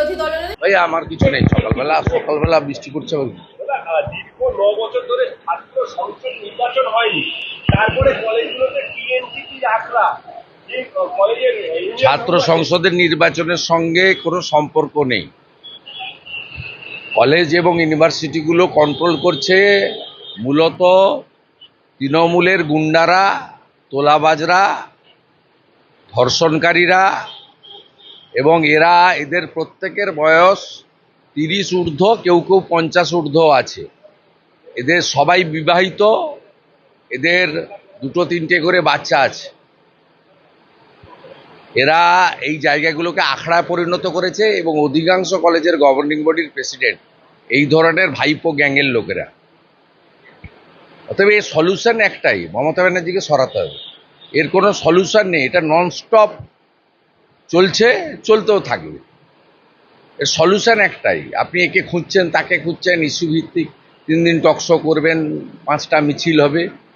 বিরোধী দলের। ভাই আমার কিছু নেই, সকালবেলা বৃষ্টি করছে। দীর্ঘ ৯ বছর ধরে ছাত্র সংসদ নির্বাচন হয়নি, তারপরে কলেজগুলোতে টিএনসিপি আখড়া, যে কলেজের ছাত্র সংসদের নির্বাচনের সঙ্গে কোনো সম্পর্ক নেই। কলেজ এবং ইউনিভার্সিটিগুলো কন্ট্রোল করছে মূলত তৃণমূলের গুন্ডারা, তোলাবাজরা, ধর্ষণকারীরা, এবং এদের প্রত্যেকের বয়স 30 ঊর্ধ্ব, কেউ 50 ঊর্ধ্ব আছে। এদের সবাই বিবাহিত, এদের 2-3টে করে বাচ্চা আছে। এরা এই জায়গাগুলোকে আখড়ায় পরিণত করেছে এবং অধিকাংশ কলেজের গভর্নিং বডির প্রেসিডেন্ট এই ধরনের ভাইপো গ্যাংয়ের লোকেরা। অতএব এর সলিউশন একটাই, মমতা ব্যানার্জিকে সরাতে হবে। এর কোনো সলিউশন নেই, এটা ননস্টপ চলছে, চলতেও থাকবে। এর সলিউশন একটাই, আপনি একে খুঁজছেন, তাকে খুঁজছেন, ইস্যু ভিত্তিক 3 দিন টকশো করবেন, 5টা মিছিল হবে।